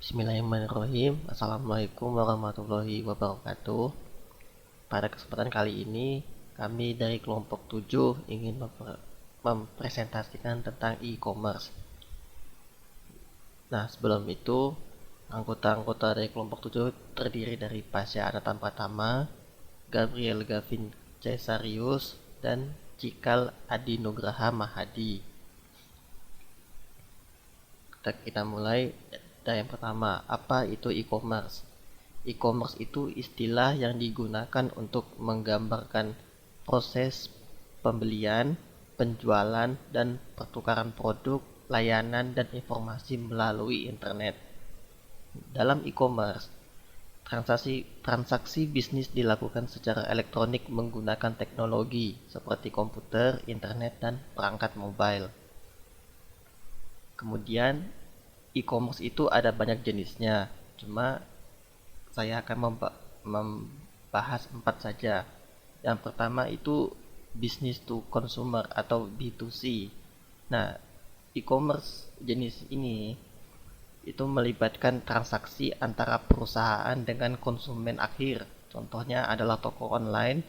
Bismillahirrahmanirrahim. Assalamualaikum warahmatullahi wabarakatuh. Pada kesempatan kali ini, kami dari kelompok 7 ingin mempresentasikan tentang e-commerce. Nah, sebelum itu, anggota-anggota dari kelompok 7 terdiri dari Pasya Anatan Pratama, Gabriel Gavin Caesarius, dan Cikal Adi Nugraha Mahadi. Kita mulai dari yang pertama, apa itu e-commerce? E-commerce itu istilah yang digunakan untuk menggambarkan proses pembelian, penjualan, dan pertukaran produk, layanan, dan informasi melalui internet. Dalam e-commerce, transaksi bisnis dilakukan secara elektronik menggunakan teknologi seperti komputer, internet, dan perangkat mobile. Kemudian, e-commerce itu ada banyak jenisnya, cuma saya akan membahas 4 saja. Yang pertama itu business to consumer atau B2C. Nah, e-commerce jenis ini itu melibatkan transaksi antara perusahaan dengan konsumen akhir. Contohnya adalah toko online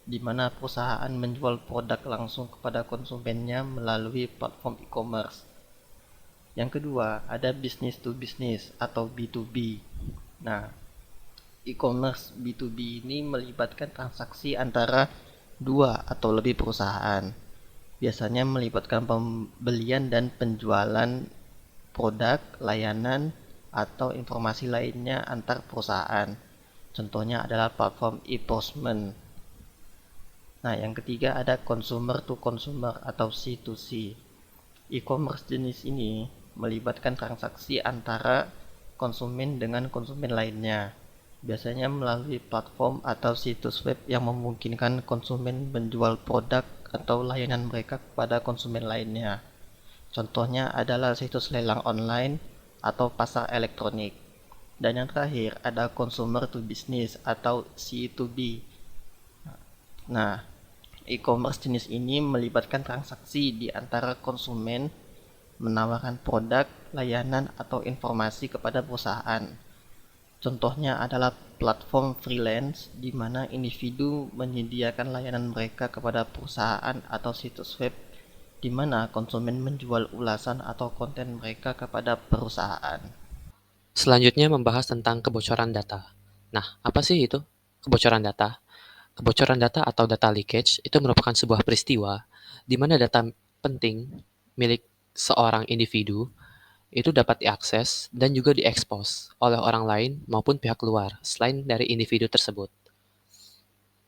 di mana perusahaan menjual produk langsung kepada konsumennya melalui platform e-commerce. Yang kedua, ada business to business atau B2B. Nah, e-commerce B2B ini melibatkan transaksi antara dua atau lebih perusahaan. Biasanya melibatkan pembelian dan penjualan produk, layanan, atau informasi lainnya antar perusahaan. Contohnya adalah platform e-postman. Nah, yang ketiga ada consumer to consumer atau C2C. E-commerce jenis ini melibatkan transaksi antara konsumen dengan konsumen lainnya. Biasanya melalui platform atau situs web yang memungkinkan konsumen menjual produk atau layanan mereka kepada konsumen lainnya. Contohnya adalah situs lelang online atau pasar elektronik. Dan yang terakhir ada consumer to business atau C2B. Nah, e-commerce jenis ini melibatkan transaksi di antara konsumen menawarkan produk, layanan, atau informasi kepada perusahaan. Contohnya adalah platform freelance di mana individu menyediakan layanan mereka kepada perusahaan atau situs web di mana konsumen menjual ulasan atau konten mereka kepada perusahaan. Selanjutnya membahas tentang kebocoran data. Nah, apa sih itu kebocoran data? Kebocoran data atau data leakage itu merupakan sebuah peristiwa di mana data penting milik seorang individu itu dapat diakses dan juga diekspos oleh orang lain maupun pihak luar selain dari individu tersebut.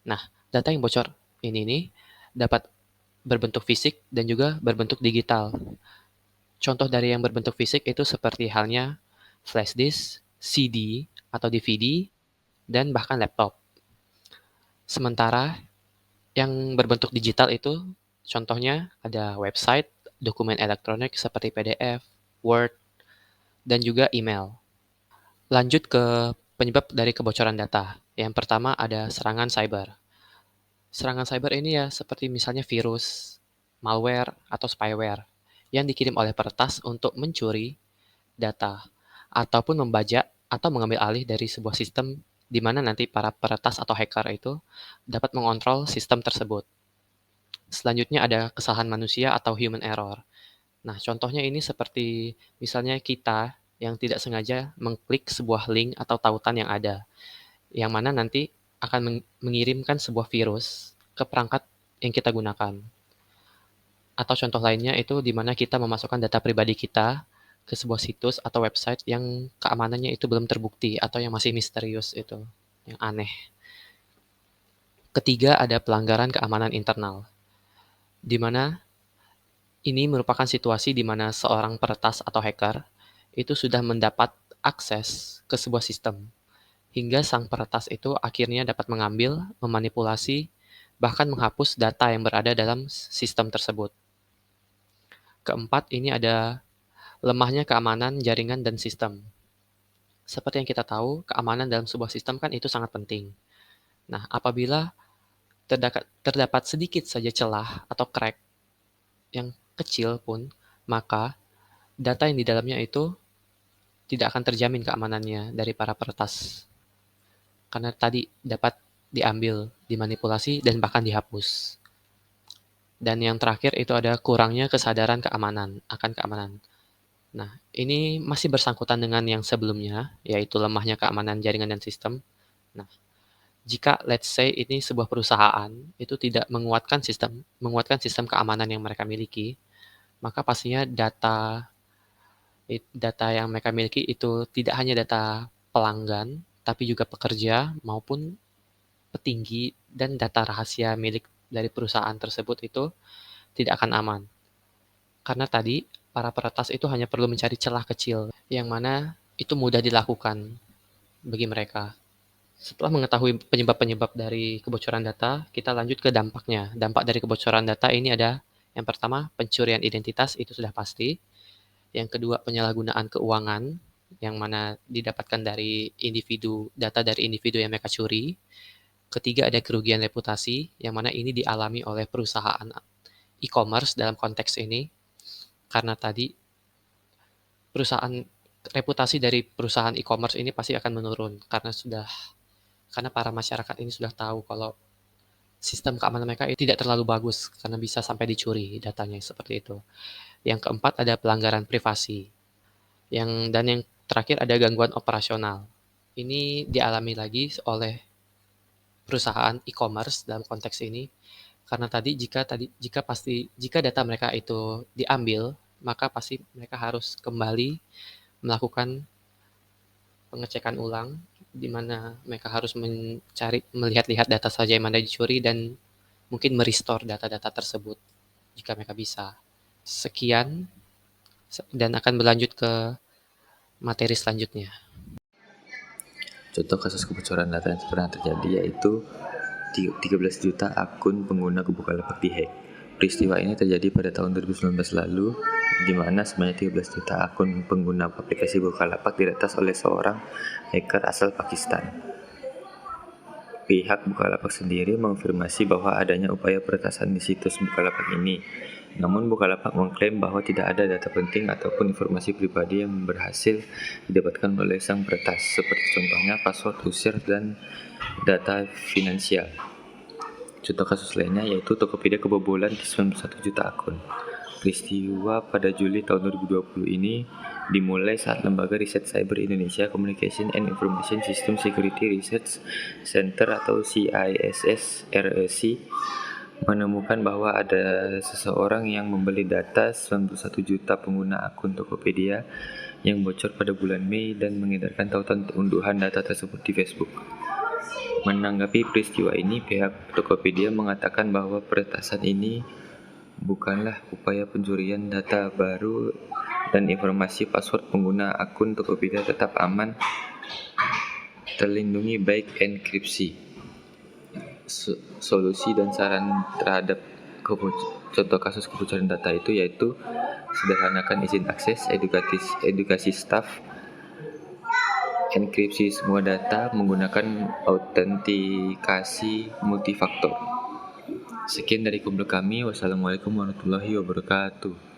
Nah, data yang bocor ini nih dapat berbentuk fisik dan juga berbentuk digital. Contoh dari yang berbentuk fisik itu seperti halnya flash disk, CD atau DVD, dan bahkan laptop. Sementara yang berbentuk digital itu contohnya ada website, dokumen elektronik seperti PDF, Word, dan juga email. Lanjut ke penyebab dari kebocoran data. Yang pertama ada serangan cyber. Serangan cyber ini ya seperti misalnya virus, malware, atau spyware yang dikirim oleh peretas untuk mencuri data ataupun membajak atau mengambil alih dari sebuah sistem di mana nanti para peretas atau hacker itu dapat mengontrol sistem tersebut. Selanjutnya ada kesalahan manusia atau human error. Nah, contohnya ini seperti misalnya kita yang tidak sengaja mengklik sebuah link atau tautan yang ada, yang mana nanti akan mengirimkan sebuah virus ke perangkat yang kita gunakan. Atau contoh lainnya itu di mana kita memasukkan data pribadi kita ke sebuah situs atau website yang keamanannya itu belum terbukti atau yang masih misterius itu, yang aneh. Ketiga ada pelanggaran keamanan internal, di mana ini merupakan situasi di mana seorang peretas atau hacker itu sudah mendapat akses ke sebuah sistem, hingga sang peretas itu akhirnya dapat mengambil, memanipulasi, bahkan menghapus data yang berada dalam sistem tersebut. Keempat, ini ada lemahnya keamanan jaringan dan sistem. Seperti yang kita tahu, keamanan dalam sebuah sistem kan itu sangat penting. Nah, apabila terdapat sedikit saja celah atau crack yang kecil pun, maka data yang di dalamnya itu tidak akan terjamin keamanannya dari para peretas. Karena tadi dapat diambil, dimanipulasi, dan bahkan dihapus. Dan yang terakhir itu ada kurangnya kesadaran akan keamanan. Nah, ini masih bersangkutan dengan yang sebelumnya, yaitu lemahnya keamanan jaringan dan sistem. Nah, jika let's say ini sebuah perusahaan itu tidak menguatkan sistem keamanan yang mereka miliki, maka pastinya data yang mereka miliki itu tidak hanya data pelanggan, tapi juga pekerja maupun petinggi, dan data rahasia milik dari perusahaan tersebut itu tidak akan aman. Karena tadi para peretas itu hanya perlu mencari celah kecil yang mana itu mudah dilakukan bagi mereka. Setelah mengetahui penyebab-penyebab dari kebocoran data, kita lanjut ke dampaknya. Dampak dari kebocoran data ini ada yang pertama, pencurian identitas, itu sudah pasti. Yang kedua, penyalahgunaan keuangan, yang mana didapatkan dari data dari individu yang mereka curi. Ketiga, ada kerugian reputasi, yang mana ini dialami oleh perusahaan e-commerce dalam konteks ini. Karena tadi reputasi dari perusahaan e-commerce ini pasti akan menurun karena para masyarakat ini sudah tahu kalau sistem keamanan mereka tidak terlalu bagus karena bisa sampai dicuri datanya seperti itu. Yang keempat ada pelanggaran privasi. Dan yang terakhir ada gangguan operasional. Ini dialami lagi oleh perusahaan e-commerce dalam konteks ini karena jika data mereka itu diambil, maka pasti mereka harus kembali melakukan pengecekan ulang, di mana mereka harus melihat-lihat data saja yang mana dicuri dan mungkin merestore data-data tersebut jika mereka bisa. Sekian, dan akan berlanjut ke materi selanjutnya. Contoh kasus kebocoran data yang pernah terjadi yaitu 13 juta akun pengguna Bukalapak dihack. Peristiwa ini terjadi pada tahun 2019 lalu, di mana sebanyak 13 juta akun pengguna aplikasi Bukalapak diretas oleh seorang hacker asal Pakistan. Pihak Bukalapak sendiri mengonfirmasi bahwa adanya upaya peretasan di situs Bukalapak ini. Namun Bukalapak mengklaim bahwa tidak ada data penting ataupun informasi pribadi yang berhasil didapatkan oleh sang peretas, seperti contohnya password user dan data finansial. Contoh kasus lainnya yaitu Tokopedia kebobolan 91 juta akun. Peristiwa pada Juli tahun 2020 ini dimulai saat Lembaga Riset Cyber Indonesia Communication and Information System Security Research Center atau CISS REC menemukan bahwa ada seseorang yang membeli data 91 juta pengguna akun Tokopedia yang bocor pada bulan Mei dan mengedarkan tautan unduhan data tersebut di Facebook. Menanggapi peristiwa ini, pihak Tokopedia mengatakan bahwa peretasan ini bukanlah upaya pencurian data baru dan informasi password pengguna akun Tokopedia tetap aman, terlindungi baik enkripsi. Solusi dan saran terhadap contoh kasus kebocoran data itu yaitu sederhanakan izin akses, edukasi staf, enkripsi semua data menggunakan autentikasi multifaktor. Sekian dari kumpul kami. Wassalamualaikum warahmatullahi wabarakatuh.